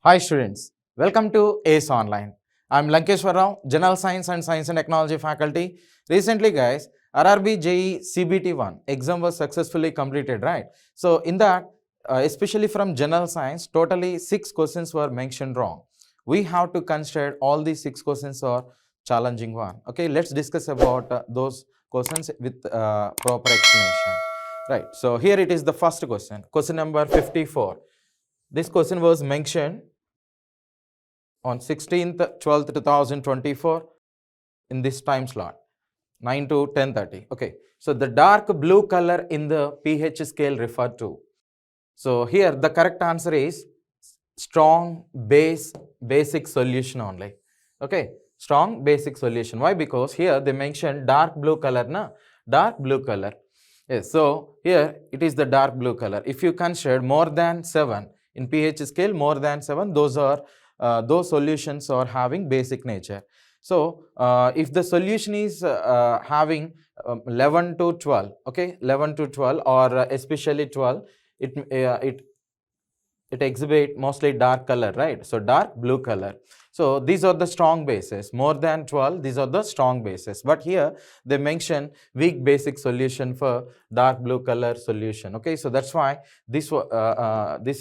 Hi students, welcome to ACE Online. I'm Lankeshwar Rao, General Science and Science and Technology faculty. Recently guys, RRB JEE CBT-I exam was successfully completed, right? So in that, especially from General Science, totally 6 questions were mentioned wrong. We have to consider all these 6 questions are challenging one. Okay, let's discuss about those questions with proper explanation. Right, so here it is the first question, question number 54. This question was mentioned on 16th 12th 2024 in this time slot 9 to 10:30. Okay, so the dark blue color in the pH scale referred to. So here the correct answer is strong basic solution only. Okay, strong basic solution. Why? Because here they mentioned dark blue color, na, dark blue color. Yes, so here it is the dark blue color. If you consider more than 7 in pH scale, more than 7, those solutions are having basic nature. So if the solution is having 11 to 12, okay, 11 to 12 or especially 12, it exhibit mostly dark color, right? So dark blue color. So these are the strong bases. More than 12, these are the strong bases. But here they mention weak basic solution for dark blue color solution. Okay, so that's why this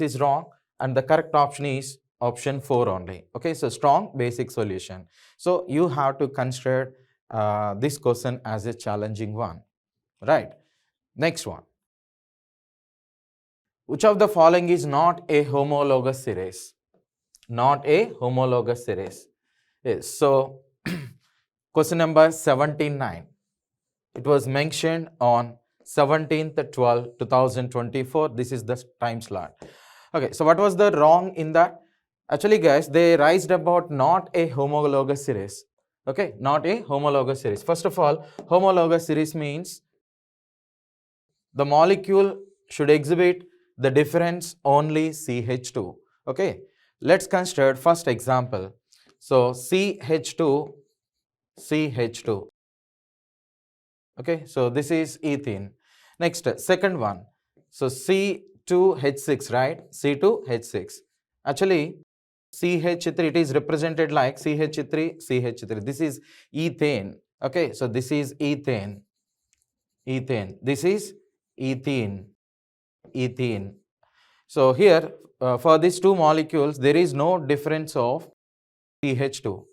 is wrong, and the correct option is option 4 only. Okay, so strong basic solution. So you have to consider this question as a challenging one, right? Next one. Which of the following is not a homologous series? Not a homologous series. Yes. So, question number 79. It was mentioned on 17/12/2024. This is the time slot. Okay. So, what was the wrong in that? Actually, guys, they raised about not a homologous series. Okay. Not a homologous series. First of all, homologous series means the molecule should exhibit the difference only CH2. Okay, let's consider first example. So CH2. Okay, so this is ethene. Next, second one. So C2H6, right? C2H6. Actually, CH3, it is represented like CH3. This is ethane. Okay, so this is ethane. This is ethene. So here for these two molecules there is no difference of CH2.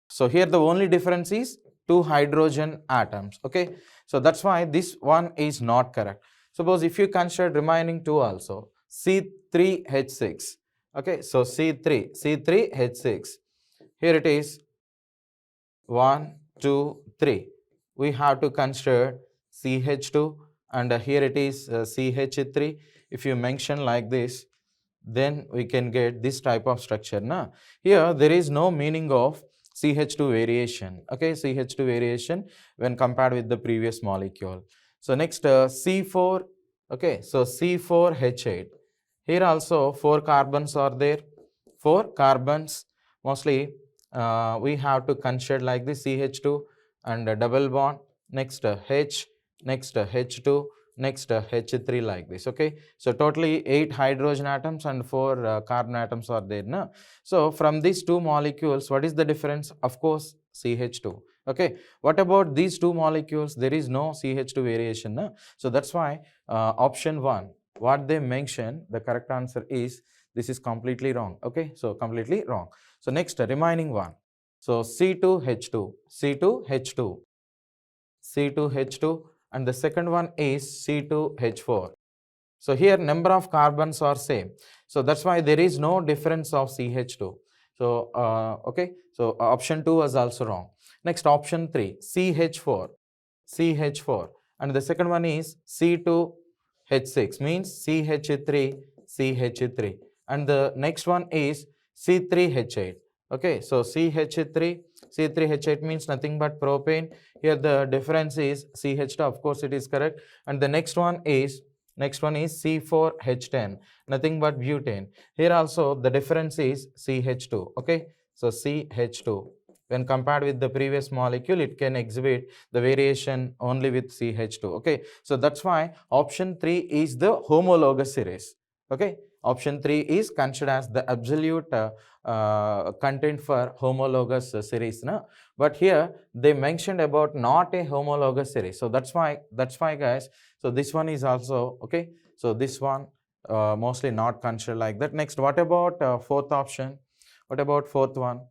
So here the only difference is two hydrogen atoms. Okay, so that's why this one is not correct. Suppose if you consider remaining two also, C3H6. Okay, so C3H6. Here it is 1, 2, 3. We have to consider CH2, and here it is CH3. If you mention like this, then we can get this type of structure. Na? Here there is no meaning of CH2 variation. Okay, CH2 variation when compared with the previous molecule. So next C4. Okay, so C4H8. Here also 4 carbons are there. 4 carbons. Mostly we have to consider like this CH2 and a double bond. Next H. Next H2. Next H3 like this. Okay, so totally 8 hydrogen atoms and 4 carbon atoms are there. Na? So from these two molecules, what is the difference? Of course, CH2. Okay, what about these two molecules? There is no CH2 variation. Na? So that's why option 1, what they mention, the correct answer is, this is completely wrong. Okay, so completely wrong. So next remaining one. So C2H2. And the second one is C2H4. So here number of carbons are same. So that's why there is no difference of CH2. So okay, so option 2 was also wrong. Next option 3, CH4. And the second one is C2H6, means CH3. And the next one is C3H8. Okay, so C3H8 means nothing but propane. Here the difference is CH2, of course it is correct. And the next one is C4H10, nothing but butane. Here also the difference is CH2. Okay, so CH2. When compared with the previous molecule, it can exhibit the variation only with CH2. Okay, so that's why option 3 is the homologous series. Okay, Option 3 is considered as the absolute content for homologous series. No? But here they mentioned about not a homologous series. So that's why guys. So this one is also okay. So this one mostly not considered like that. Next, what about fourth option? What about fourth one?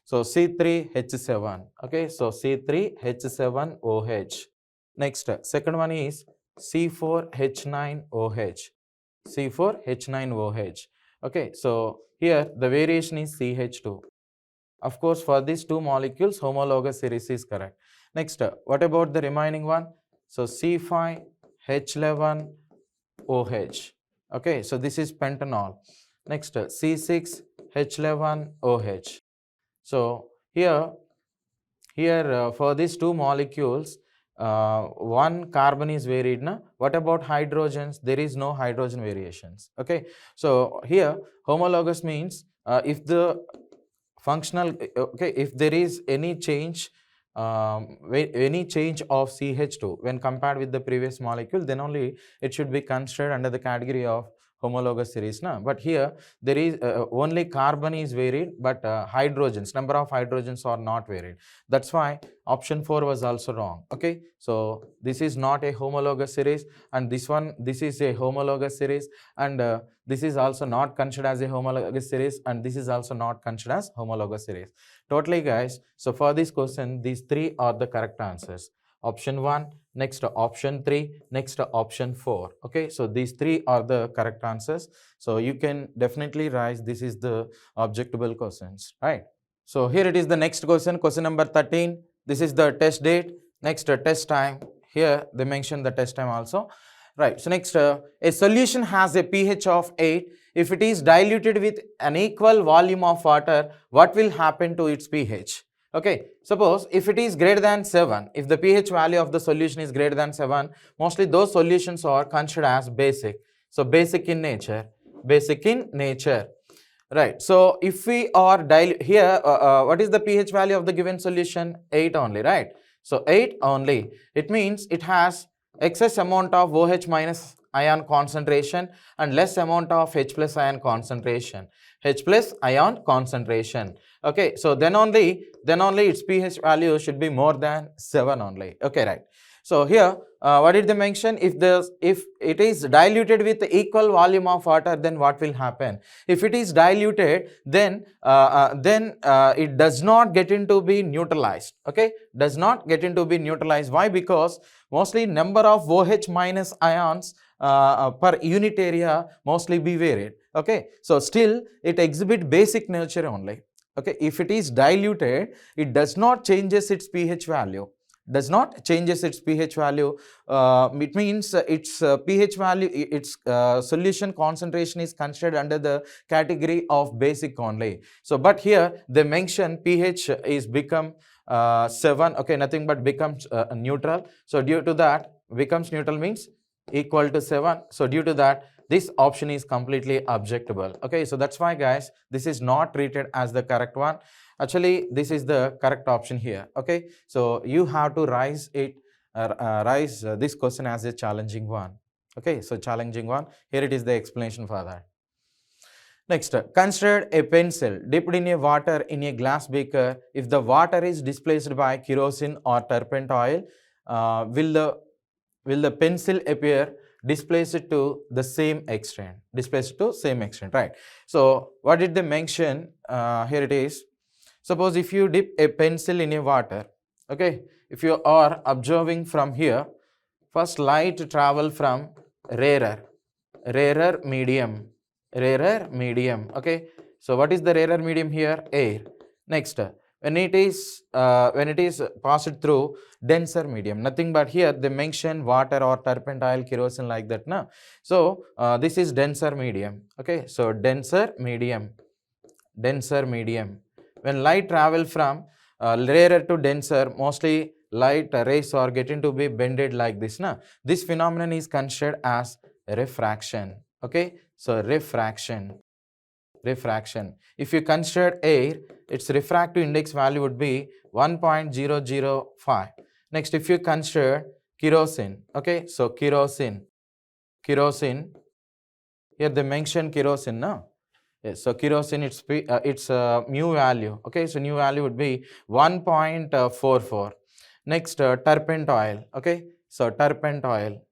So C3H7. Okay, so C3H7OH. Next, second one is C4H9OH. C4H9OH. Okay, so here the variation is CH2. Of course, for these two molecules, homologous series is correct. Next, what about the remaining one? So C5H11OH. Okay, so this is pentanol. Next, C6H11OH. So here for these two molecules, one carbon is varied. Na? What about hydrogens? There is no hydrogen variations. Okay, so here homologous means if the functional, okay, if there is any change of CH2 when compared with the previous molecule, then only it should be considered under the category of homologous series. Na? But here there is only carbon is varied, but hydrogens, number of hydrogens are not varied. That's why option 4 was also wrong. Okay, so this is not a homologous series, and this is a homologous series, and this is also not considered as a homologous series, and this is also not considered as homologous series. Totally guys, so for this question, these three are the correct answers. Option 1, next option 3, next option 4. Okay, so these three are the correct answers. So you can definitely write this is the objectable questions, right? So here it is the next question, question number 13. This is the test date. Next test time. Here they mention the test time also. Right, so next a solution has a pH of 8. If it is diluted with an equal volume of water, what will happen to its pH? Okay, suppose if it is greater than 7, if the pH value of the solution is greater than 7, mostly those solutions are considered as basic. So basic in nature, Right, so if we are here, what is the pH value of the given solution? 8 only, right? So 8 only, it means it has excess amount of OH minus ion concentration and less amount of H plus ion concentration. Okay, so then only its pH value should be more than 7 only. Okay, right. So here what did they mention? If it is diluted with equal volume of water, then what will happen? If it is diluted, then it does not get into be neutralized. Okay, does not get into be neutralized. Why? Because mostly number of OH minus ions per unit area mostly be varied. Okay, so still it exhibit basic nature only. Okay, if it is diluted, it does not changes its pH value. It means its pH value, its solution concentration is considered under the category of basic only. So but here they mention pH is become 7. Okay, nothing but becomes neutral. So due to that, becomes neutral means equal to 7. So due to that, this option is completely objectable. Okay, so that's why guys, this is not treated as the correct one. Actually, this is the correct option here. Okay, so you have to raise this question as a challenging one. Okay, so challenging one. Here it is the explanation for that. Next, consider a pencil dipped in a water in a glass beaker. If the water is displaced by kerosene or turpentine oil, will the pencil appear displaced to the same extent? Right? So what did they mention? Here it is. Suppose if you dip a pencil in a water, okay, if you are observing from here, first light travel from rarer medium, okay. So what is the rarer medium here? Air. Next, when it is passed through denser medium, nothing but here they mention water or turpentine, kerosene like that. Na? So this is denser medium. Okay, so denser medium. When light travel from rarer to denser, mostly light rays are getting to be bended like this. Na? This phenomenon is considered as refraction. Okay, so refraction. If you consider air, its refractive index value would be 1.005. Next, if you consider kerosene, okay, so kerosene, Here they mention kerosene, no? Yes, so kerosene, its mu value, okay, so mu value would be 1.44. Next, turpent oil, okay, so turpent oil,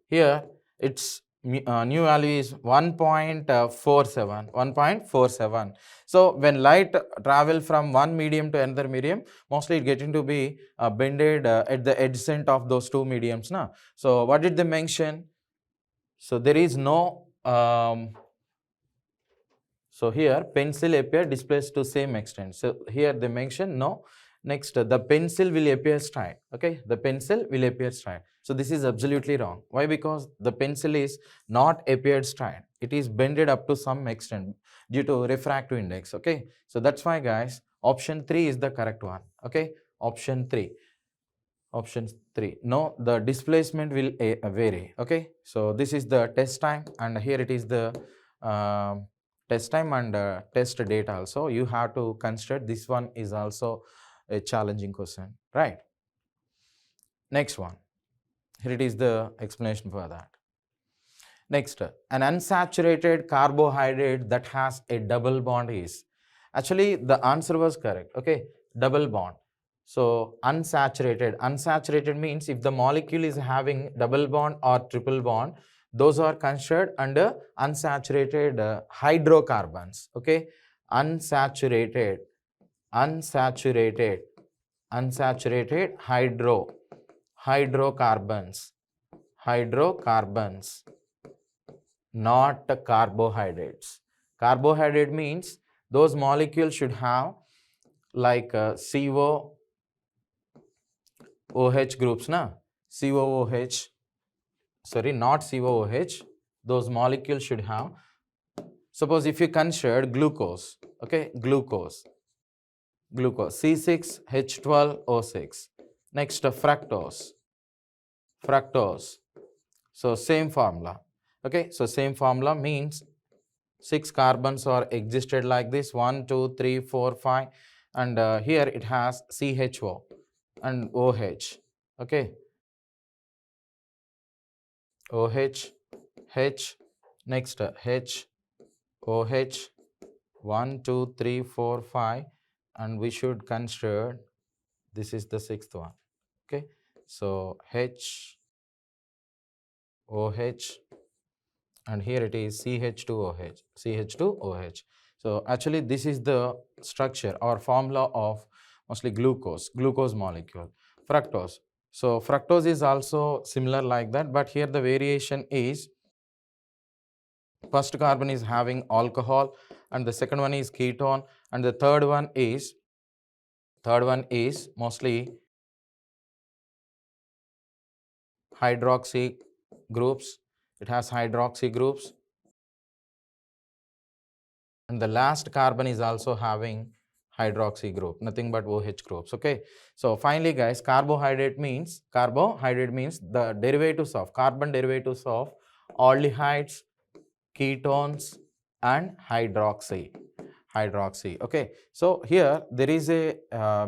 here its new value is 1.47. So when light travel from one medium to another medium, mostly it getting to be bended at the adjacent of those two mediums, na? So what did they mention? So there is no so here pencil appear displaced to same extent. So here they mention no. Next, the pencil will appear straight. Okay, the pencil will appear straight. So this is absolutely wrong. Why? Because the pencil is not appeared straight. It is bended up to some extent due to refractive index. Okay, so that's why, guys, option 3 is the correct one. Okay, option 3. Option 3. No, the displacement will vary. Okay, so this is the test time, and here it is the test time and test date also. You have to consider this one is also a challenging question, right? Next one. Here it is the explanation for that. Next, an unsaturated carbohydrate that has a double bond is. Actually, the answer was correct. Okay, double bond. So unsaturated means if the molecule is having double bond or triple bond, those are considered under unsaturated hydrocarbons. Okay, unsaturated hydrocarbons, not carbohydrates. Carbohydrate means those molecules should have like COOH groups, na? COOH, sorry, not COOH. Those molecules should have. Suppose if you consider glucose, okay, glucose, C6H12O6. Next, fructose. So same formula. Okay, so same formula means 6 carbons are existed like this, 1, 2, 3, 4, 5, and here it has CHO and OH. Okay, OH, H, next H, OH, 1, 2, 3, 4, 5, and we should consider this is the 6th one. Okay, so H, OH, and here it is CH2OH. So actually this is the structure or formula of mostly glucose molecule. Fructose. So fructose is also similar like that, but here the variation is first carbon is having alcohol and the second one is ketone and the third one is mostly hydroxy groups. It has hydroxy groups. And the last carbon is also having hydroxy group, nothing but OH groups. Okay, so finally, guys, carbohydrate means the derivatives of carbon derivatives of aldehydes, ketones, and hydroxy. Okay, so here there is a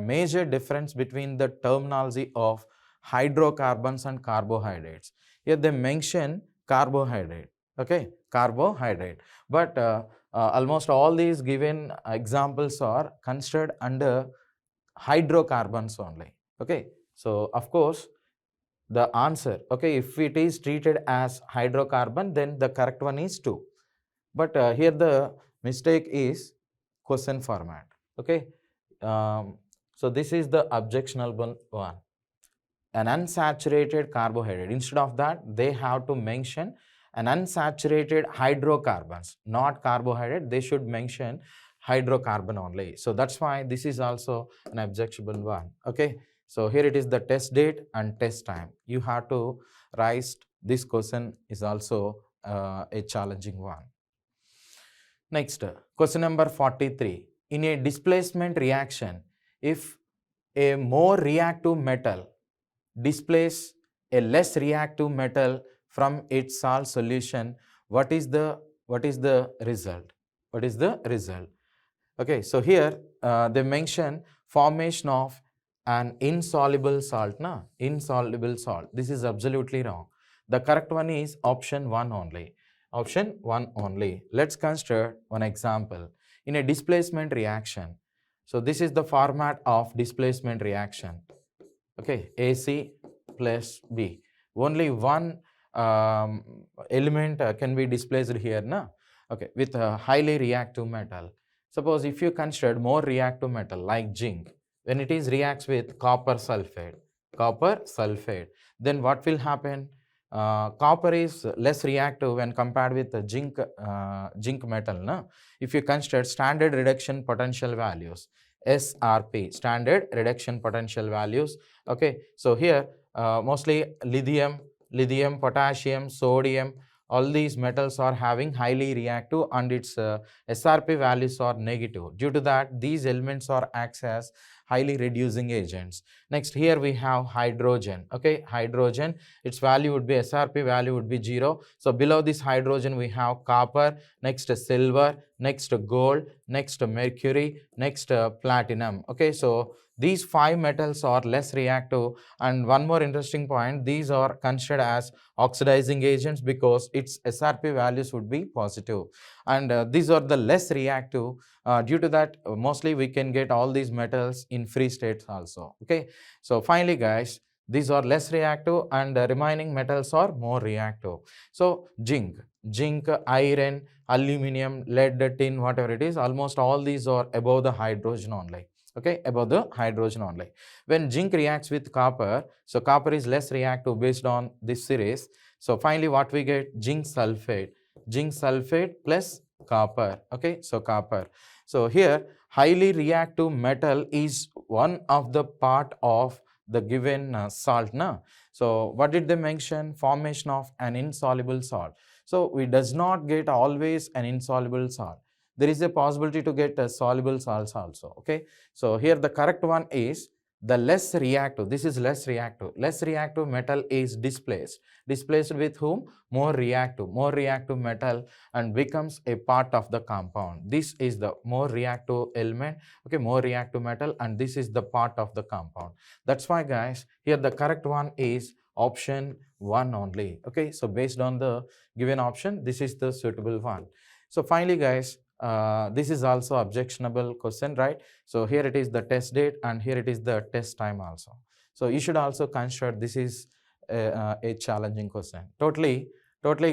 major difference between the terminology of hydrocarbons and carbohydrates. Here they mention carbohydrate. Okay, carbohydrate, but almost all these given examples are considered under hydrocarbons only. Okay, so of course the answer, okay, if it is treated as hydrocarbon, then the correct one is 2. But here the mistake is question format. Okay, so this is the objectionable one. An unsaturated carbohydrate. Instead of that, they have to mention an unsaturated hydrocarbons, not carbohydrate. They should mention hydrocarbon only. So that's why this is also an objectionable one. Okay, so here it is the test date and test time. You have to write this question is also a challenging one. Next, question number 43. In a displacement reaction, if a more reactive metal displace a less reactive metal from its salt solution, what is the result? What is the result? Okay, so here they mention formation of an insoluble salt, na? Insoluble salt. This is absolutely wrong. The correct one is option 1 only. Option 1 only. Let's consider one example. In a displacement reaction, so this is the format of displacement reaction. Okay, AC plus B. Only one element can be displaced here, na? Okay, with a highly reactive metal. Suppose if you consider more reactive metal like zinc, when it is reacts with copper sulfate, then what will happen? Copper is less reactive when compared with the zinc metal. Na? If you consider standard reduction potential values, SRP, standard reduction potential values. Okay, so here mostly lithium, potassium, sodium, all these metals are having highly reactive and its SRP values are negative. Due to that, these elements are acts as highly reducing agents. Next, here we have hydrogen. Okay, hydrogen, its value would be SRP value would be 0. So below this hydrogen we have copper, next silver, next gold, next mercury, next platinum. Okay, so these 5 metals are less reactive, and one more interesting point, these are considered as oxidizing agents because its SRP values would be positive, and these are the less reactive. Due to that, mostly we can get all these metals in free states also. Okay, so finally guys, these are less reactive and the remaining metals are more reactive. So zinc, iron, aluminum, lead, tin, whatever it is, almost all these are above the hydrogen only. Okay, above the hydrogen only. When zinc reacts with copper, so copper is less reactive based on this series. So finally what we get? Zinc sulfate plus copper. Okay, so copper. So here highly reactive metal is one of the part of the given salt. Na? So what did they mention? Formation of an insoluble salt. So we does not get always an insoluble salt. There is a possibility to get a soluble salts also. Okay, so here the correct one is the less reactive. This is less reactive. Less reactive metal is displaced. Displaced with whom? More reactive metal, and becomes a part of the compound. This is the more reactive element. Okay, more reactive metal, and this is the part of the compound. That's why guys, here the correct one is option 1 only. Okay, so based on the given option, this is the suitable one. So finally guys, this is also objectionable question, right? So here it is the test date and here it is the test time also. So you should also consider this is a challenging question. Totally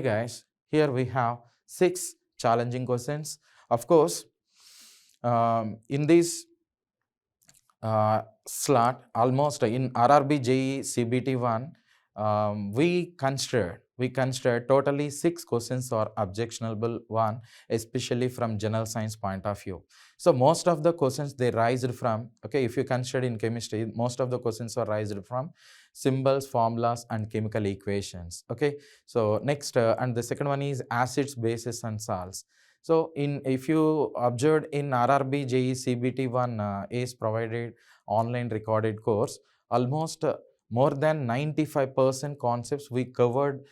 guys, here we have 6 challenging questions. Of course, in this slot, almost in RRB JEE CBT-I, we considered totally 6 questions are objectionable one, especially from general science point of view. So most of the questions they raised from, okay, if you consider in chemistry, most of the questions are raised from symbols, formulas and chemical equations. Okay, so next and the second one is acids, bases and salts. So if you observed in RRB JEE CBT-I is provided online recorded course, almost more than 95% concepts we covered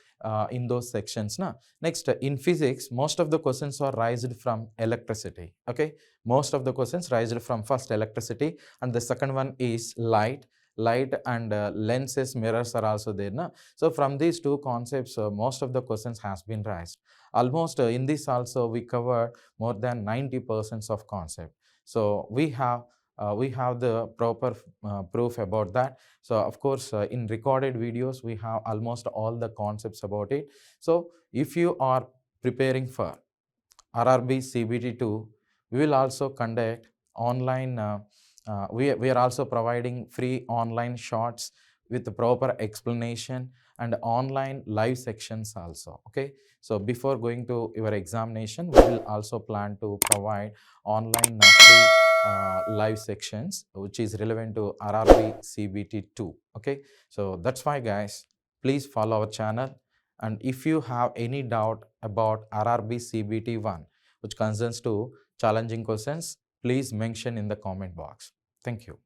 in those sections. Na? Next, in physics, most of the questions are raised from electricity. Okay, most of the questions raised from first electricity, and the second one is light and lenses, mirrors are also there. Na? So from these 2 concepts, most of the questions has been raised. Almost in this also we cover more than 90% of concept. So we have the proper proof about that. So of course in recorded videos we have almost all the concepts about it. So if you are preparing for RRB CBT-II, we will also conduct online, we are also providing free online shorts with the proper explanation and online live sections also. Okay, so before going to your examination, we will also plan to provide online free live sections which is relevant to RRB CBT-II. Okay, so that's why guys, please follow our channel, and if you have any doubt about RRB CBT-I which concerns to challenging questions, please mention in the comment box. Thank you.